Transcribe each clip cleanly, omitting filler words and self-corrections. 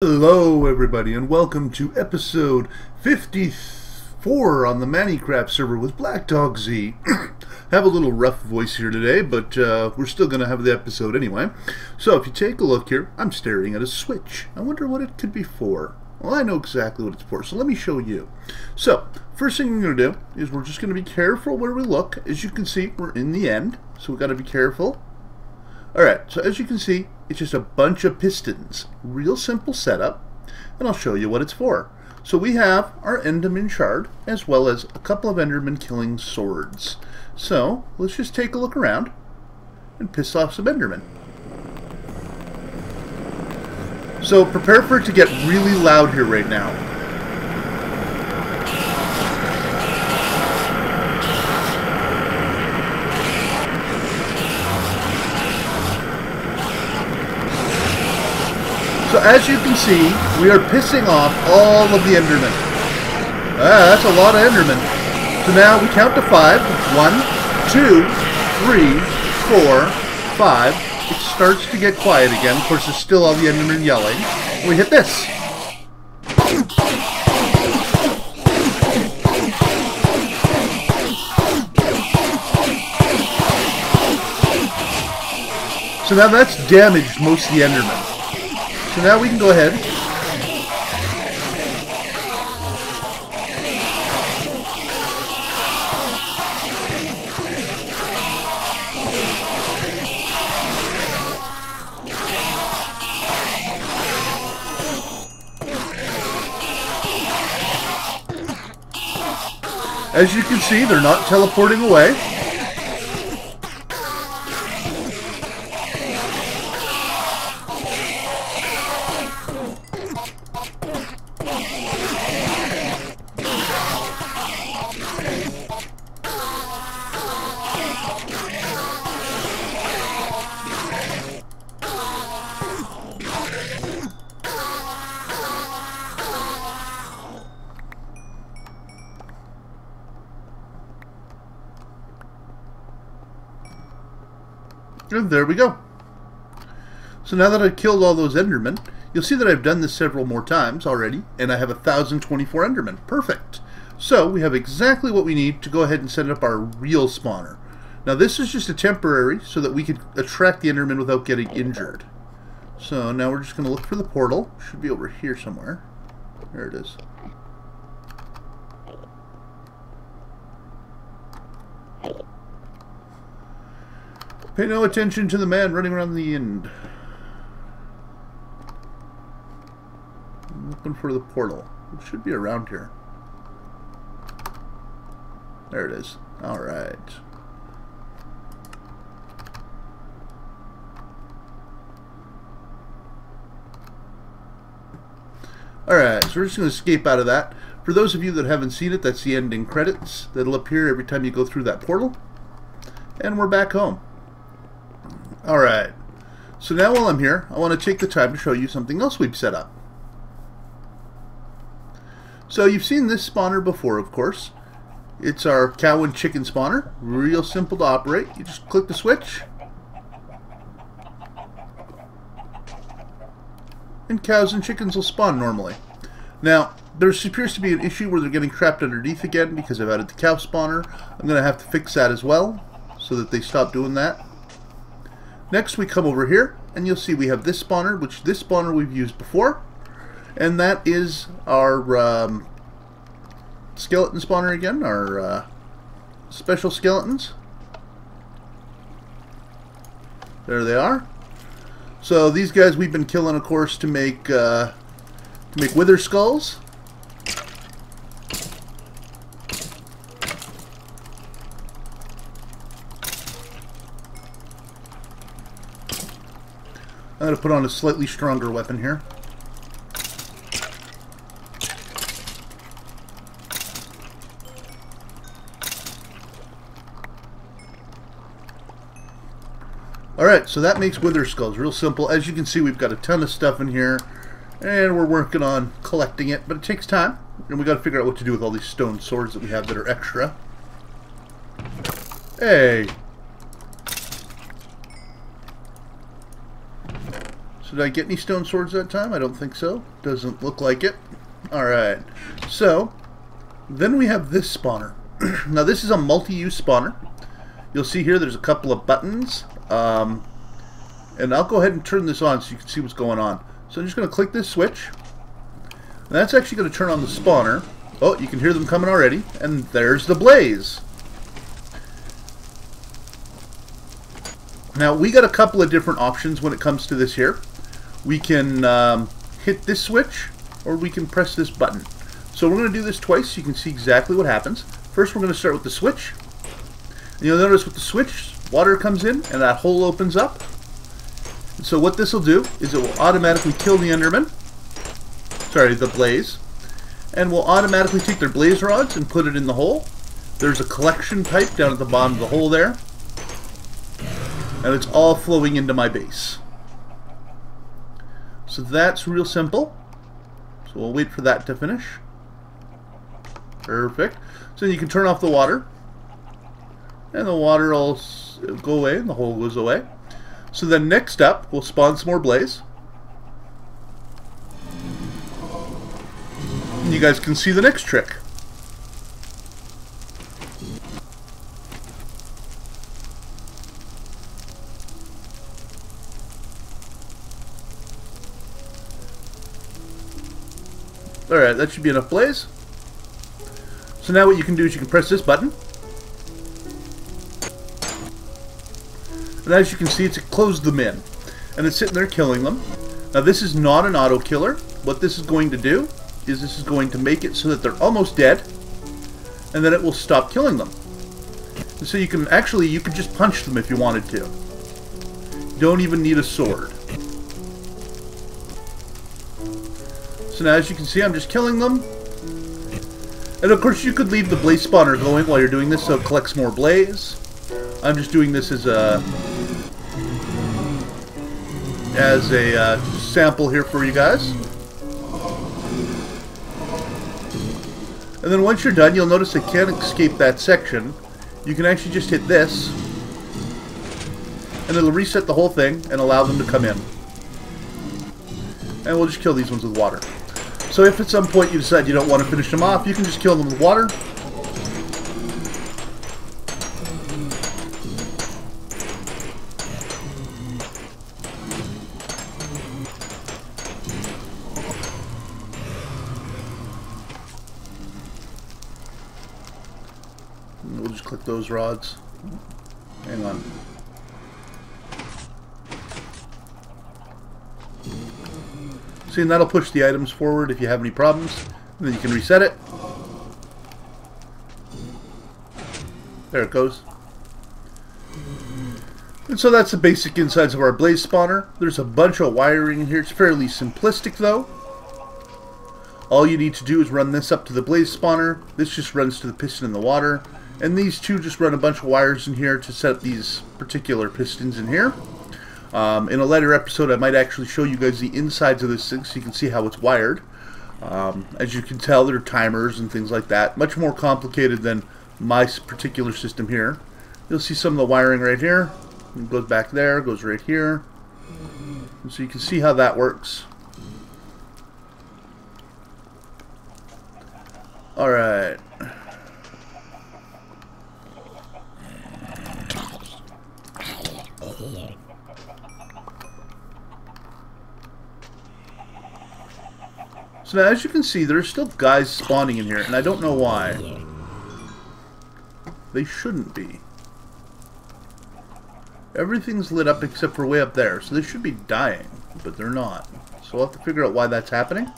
Hello everybody and welcome to episode 54 on the ManniCraft server with Black Dog Z. Have a little rough voice here today, but we're still going to have the episode anyway. So if you take a look here, I'm staring at a switch. I wonder what it could be for. Well, I know exactly what it's for, so let me show you. So, first thing we're going to do is we're just going to be careful where we look. As you can see, we're in the end, so we've got to be careful. Alright, so as you can see, it's just a bunch of pistons. Real simple setup, and I'll show you what it's for. So we have our Enderman shard, as well as a couple of Enderman killing swords. So, let's just take a look around and piss off some Endermen. So prepare for it to get really loud here right now. So as you can see, we are pissing off all of the Endermen. That's a lot of Endermen. So now we count to 5. 1, 2, 3, 4, 5. It starts to get quiet again. Of course, there's still all the Endermen yelling. And we hit this. So now that's damaged most of the Endermen. So now we can go ahead as you can see, they're not teleporting away. And there we go. So now that I've killed all those Endermen, you'll see that I've done this several more times already, and I have 1,024 Endermen. Perfect. So we have exactly what we need to go ahead and set up our real spawner. Now this is just a temporary so that we can attract the Endermen without getting injured. So now we're just going to look for the portal. Should be over here somewhere. There it is. Pay no attention to the man running around the end. I'm looking for the portal. It should be around here. There it is. Alright. Alright, so we're just going to escape out of that. For those of you that haven't seen it, that's the ending credits. That'll appear every time you go through that portal. And we're back home. Alright, so now while I'm here, I want to take the time to show you something else we've set up. So you've seen this spawner before, of course. It's our cow and chicken spawner. Real simple to operate. You just click the switch. And cows and chickens will spawn normally. Now, there appears to be an issue where they're getting trapped underneath again because I've added the cow spawner. I'm going to have to fix that as well so that they stop doing that. Next we come over here and you'll see we have this spawner, which this spawner we've used before, and that is our skeleton spawner again, our special skeletons. There they are. So these guys we've been killing, of course, to make wither skulls. I'm going to put on a slightly stronger weapon here. Alright, so that makes wither skulls. Real simple. As you can see, we've got a ton of stuff in here, and we're working on collecting it, but it takes time, and we've got to figure out what to do with all these stone swords that we have that are extra. Hey! So did I get any stone swords that time? I don't think so. Doesn't look like it. Alright. So, then we have this spawner. Now this is a multi-use spawner. You'll see here there's a couple of buttons. And I'll go ahead and turn this on so you can see what's going on. So I'm just going to click this switch. And that's actually going to turn on the spawner. Oh, you can hear them coming already. And there's the blaze. Now we got a couple of different options when it comes to this here. We can hit this switch, or we can press this button. So we're going to do this twice so you can see exactly what happens. First we're going to start with the switch. And you'll notice with the switch, water comes in and that hole opens up. And so what this will do is it will automatically kill the Enderman. Sorry, the blaze. And will automatically take their blaze rods and put it in the hole. There's a collection pipe down at the bottom of the hole there. And it's all flowing into my base. So that's real simple. So we'll wait for that to finish. Perfect. So you can turn off the water. And the water will go away and the hole goes away. So then next up, we'll spawn some more blaze. And you guys can see the next trick. Alright, that should be enough blaze. So now what you can do is you can press this button. And as you can see, it's closed them in. And it's sitting there killing them. Now this is not an auto killer. What this is going to do is this is going to make it so that they're almost dead. And then it will stop killing them. And so you can actually, you could just punch them if you wanted to. You don't even need a sword. So now as you can see, I'm just killing them. And of course you could leave the blaze spawner going while you're doing this so it collects more blaze. I'm just doing this as a sample here for you guys. And then once you're done, you'll notice I can't escape that section. You can actually just hit this and it'll reset the whole thing and allow them to come in. And we'll just kill these ones with water. So if at some point you decide you don't want to finish them off, you can just kill them with water. And we'll just click those rods. Hang on. See, and that'll push the items forward if you have any problems. And then you can reset it. There it goes. And so that's the basic insides of our blaze spawner. There's a bunch of wiring in here. It's fairly simplistic though. All you need to do is run this up to the blaze spawner. This just runs to the piston in the water. And these two just run a bunch of wires in here to set up these particular pistons in here. In a later episode I might actually show you guys the insides of this thing so you can see how it's wired. As you can tell, there are timers and things like that. Much more complicated than my particular system here. You'll see some of the wiring right here. It goes back there, goes right here. And so you can see how that works. Alright. So now, as you can see, there's still guys spawning in here, and I don't know why. They shouldn't be. Everything's lit up except for way up there, so they should be dying, but they're not. So we'll have to figure out why that's happening.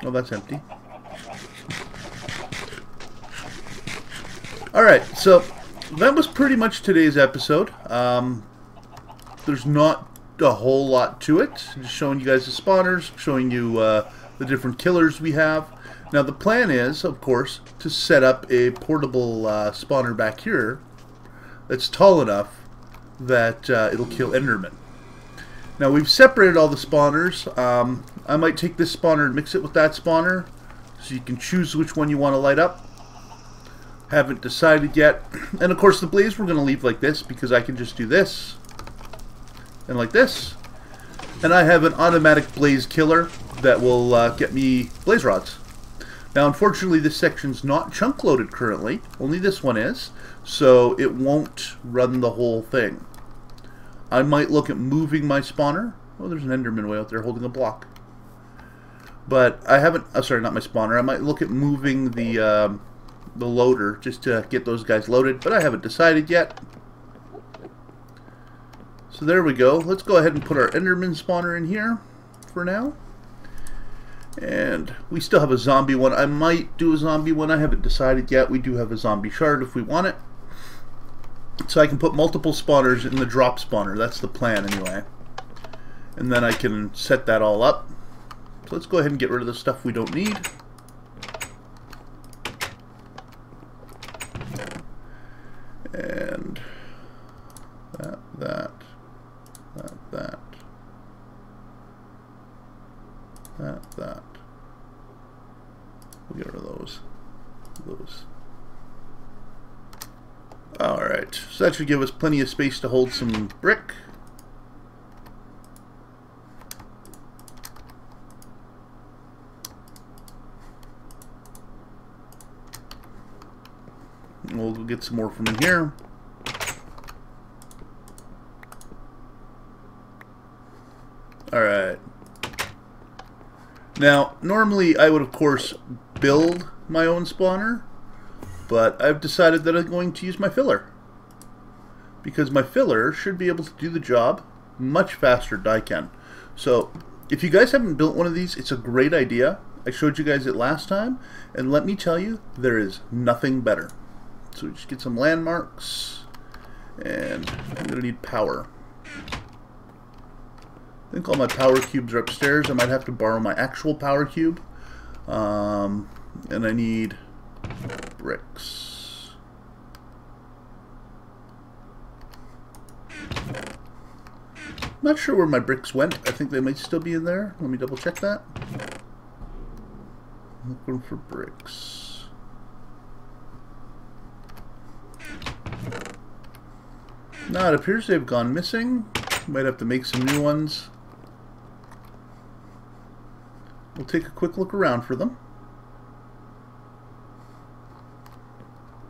Oh, that's empty. Alright, so that was pretty much today's episode. There's not a whole lot to it. Just showing you guys the spawners, showing you the different killers we have. Now the plan is, of course, to set up a portable spawner back here that's tall enough that it'll kill Enderman. Now we've separated all the spawners. I might take this spawner and mix it with that spawner so you can choose which one you want to light up. Haven't decided yet. And of course the blaze we're going to leave like this because I can just do this and like this. And I have an automatic blaze killer that will get me blaze rods. Now, unfortunately, this section's not chunk loaded currently. Only this one is. So it won't run the whole thing. I might look at moving my spawner. Oh, there's an Enderman way out there holding a block. But I haven't... Oh, sorry, not my spawner. I might look at moving the loader just to get those guys loaded. But I haven't decided yet. So there we go. Let's go ahead and put our Enderman spawner in here for now. And we still have a zombie one. I might do a zombie one. I haven't decided yet. We do have a zombie shard if we want it. So I can put multiple spawners in the drop spawner. That's the plan anyway. And then I can set that all up. So let's go ahead and get rid of the stuff we don't need. And that. We'll get rid of those. Alright, so that should give us plenty of space to hold some brick. We'll get some more from in here. Alright. Now, normally I would of course build my own spawner, but I've decided that I'm going to use my filler. Because my filler should be able to do the job much faster than I can. So, if you guys haven't built one of these, it's a great idea. I showed you guys it last time, and let me tell you, there is nothing better. So we just get some landmarks, and I'm going to need power. I think all my power cubes are upstairs. I might have to borrow my actual power cube. And I need bricks. Not sure where my bricks went. I think they might still be in there. Let me double check that. Looking for bricks. Now it appears they've gone missing. Might have to make some new ones. We'll take a quick look around for them.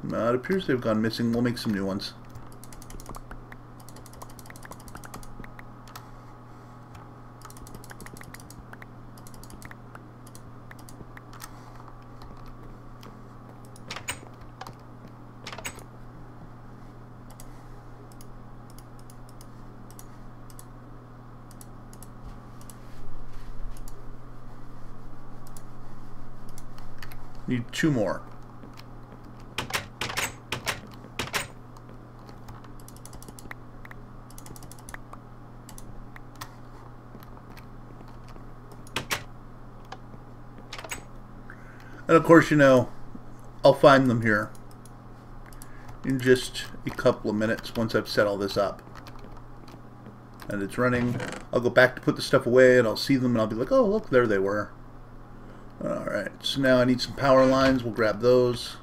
No, it appears they've gone missing. We'll make some new ones. Need 2 more. And of course, you know, I'll find them here in just a couple of minutes once I've set all this up. And it's running. I'll go back to put the stuff away and I'll see them and I'll be like, oh, look, there they were. Alright, so now I need some power lines. We'll grab those.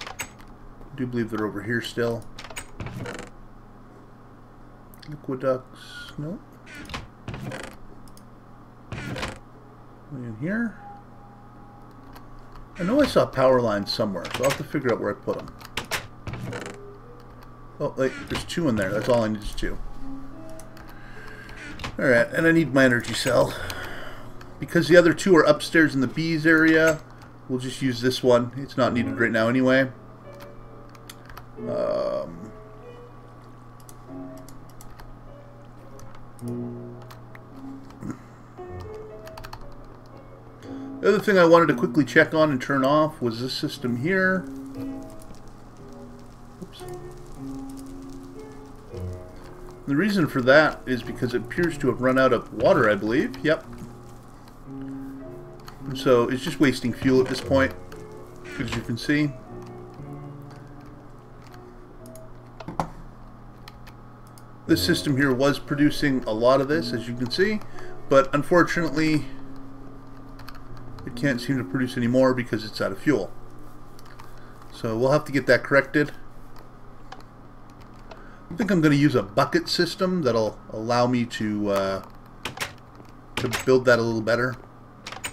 I do believe they're over here still. Aqueducts. Nope. In here. I know I saw power lines somewhere, so I'll have to figure out where I put them. Oh, wait, there's 2 in there. That's all I need is 2. Alright, and I need my energy cell. Because the other 2 are upstairs in the bees area, we'll just use this one. It's not needed right now anyway. The other thing I wanted to quickly check on and turn off was this system here. Oops. The reason for that is because it appears to have run out of water, I believe. Yep. So it's just wasting fuel at this point, as you can see. This system here was producing a lot of this, as you can see, but unfortunately it can't seem to produce any more because it's out of fuel. So we'll have to get that corrected. I think I'm going to use a bucket system that'll allow me to build that a little better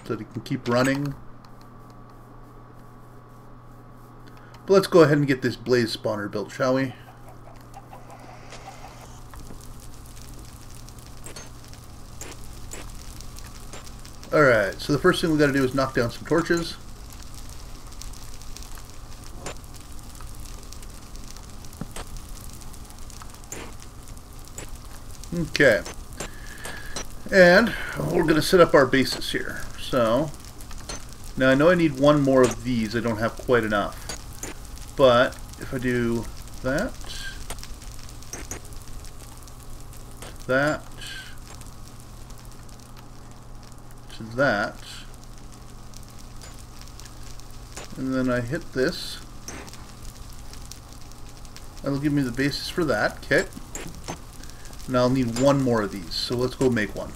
so that it can keep running. But let's go ahead and get this blaze spawner built, shall we? Alright, so the first thing we got to do is knock down some torches. Okay. And we're going to set up our bases here. So, now I know I need one more of these. I don't have quite enough. But if I do that, that, to that, and then I hit this, that'll give me the basis for that. Okay. Now I'll need one more of these, so let's go make one.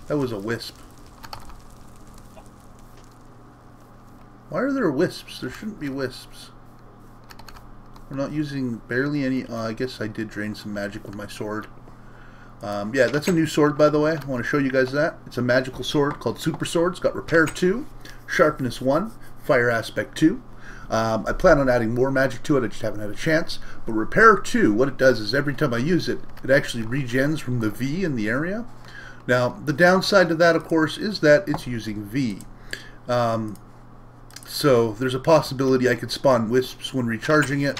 That was a wisp. Why are there wisps? There shouldn't be wisps. We're not using barely any... I guess I did drain some magic with my sword. Yeah, that's a new sword, by the way. I want to show you guys that. It's a magical sword called Super Sword. It's got Repair 2, Sharpness 1, Fire Aspect 2. I plan on adding more magic to it. I just haven't had a chance. But Repair 2, what it does is every time I use it, it actually regens from the V in the area. Now, the downside to that, of course, is that it's using V. So there's a possibility I could spawn wisps when recharging it,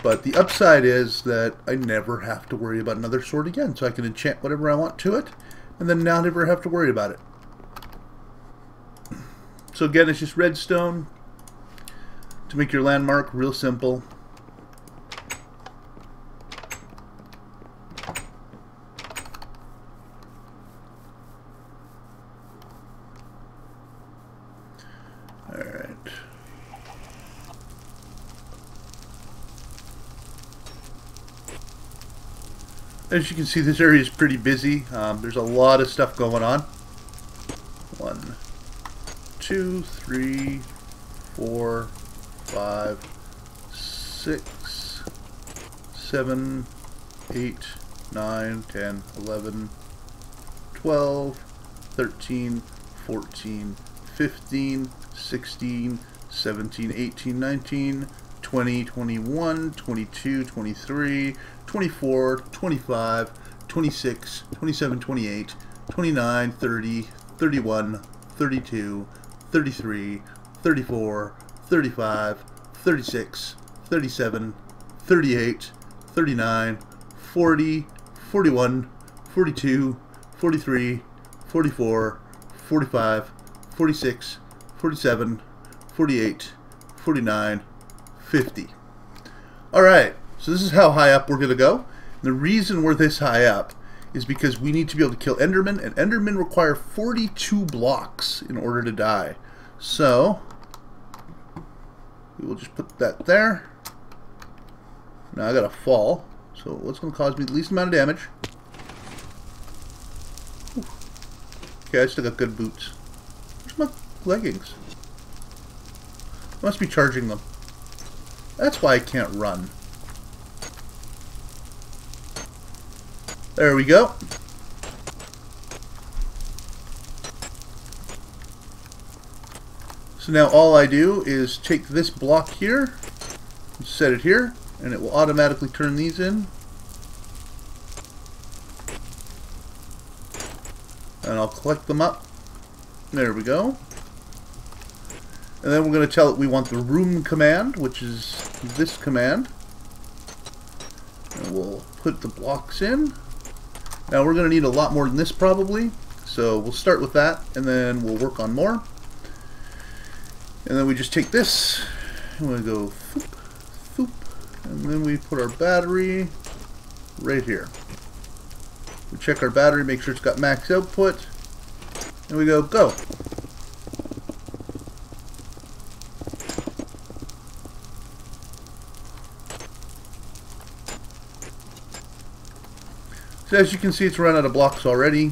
but the upside is that I never have to worry about another sword again, so I can enchant whatever I want to it, and then now never have to worry about it. So again, it's just redstone to make your landmark, real simple. As you can see, this area is pretty busy. There's a lot of stuff going on. 1, 2, 3, 4, 5, 6, 7, 8, 9, 10, 11, 12, 13, 14, 15, 16, 17, 18, 19, 20, 21, 22, 23, 24, 25, 26, 27, 28, 29, 30, 31, 32, 33, 34, 35, 36, 37, 38, 39, 40, 41, 42, 43, 44, 45, 46, 47, 48, 49, 50. Alright, so this is how high up we're going to go. The reason we're this high up is because we need to be able to kill Endermen, and Endermen require 42 blocks in order to die. So, we will just put that there. Now I gotta fall, so what's going to cause me the least amount of damage? Okay, I still got good boots. Where's my leggings? I must be charging them. That's why I can't run. There we go. So now all I do is take this block here, set it here, and it will automatically turn these in. And I'll collect them up. There we go. And then we're going to tell it we want the room command, which is this command. And we'll put the blocks in. Now we're going to need a lot more than this probably, so we'll start with that and then we'll work on more. And then we just take this and we go thoop, thoop, and then we put our battery right here. We check our battery, make sure it's got max output, and we go go. So as you can see, it's run out of blocks already.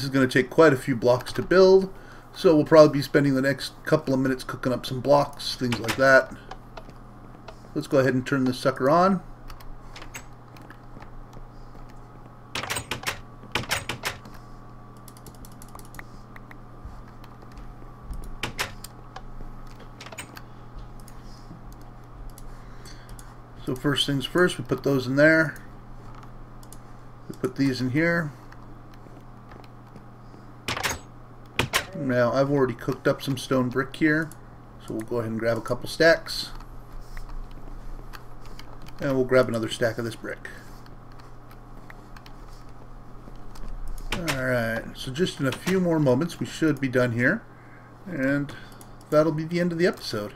This is going to take quite a few blocks to build, so we'll probably be spending the next couple of minutes cooking up some blocks, things like that. Let's go ahead and turn this sucker on. So first things first, we put those in there. We put these in here. Now I've already cooked up some stone brick here, so we'll go ahead and grab a couple stacks. And we'll grab another stack of this brick. Alright, so just in a few more moments we should be done here. And that'll be the end of the episode.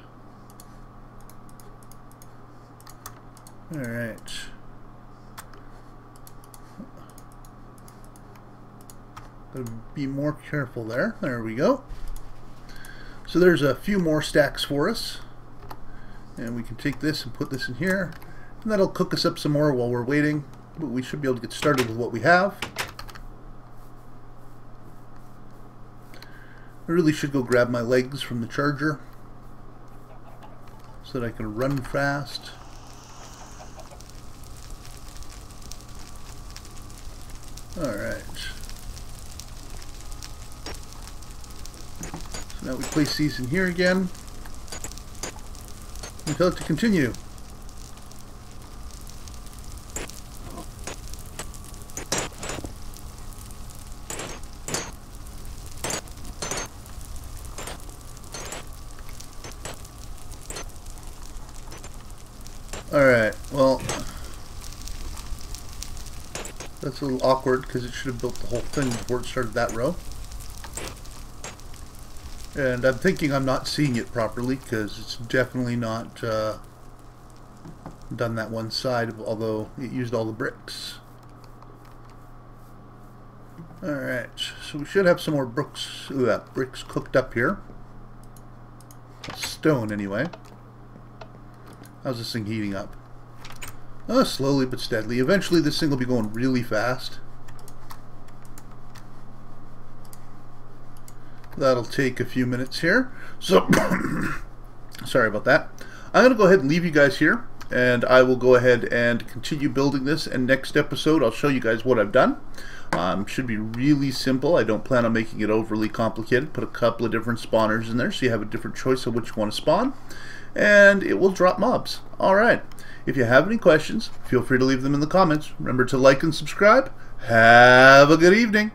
Alright. Gotta be more careful there. There we go. So there's a few more stacks for us. And we can take this and put this in here. And that'll cook us up some more while we're waiting. But we should be able to get started with what we have. I really should go grab my legs from the charger so that I can run fast. Alright. So now we place these in here again. And tell it to continue. Alright, well, that's a little awkward because it should have built the whole thing before it started that row. And I'm thinking I'm not seeing it properly because it's definitely not done that one side, although it used all the bricks. Alright, so we should have some more bricks cooked up here. Stone, anyway. How's this thing heating up? Oh, slowly but steadily. Eventually this thing will be going really fast. That'll take a few minutes here. So, sorry about that. I'm going to go ahead and leave you guys here. And I will go ahead and continue building this. And next episode I'll show you guys what I've done. Should be really simple. I don't plan on making it overly complicated. Put a couple of different spawners in there so you have a different choice of which you want to spawn. And it will drop mobs. Alright, if you have any questions, feel free to leave them in the comments. Remember to like and subscribe. Have a good evening.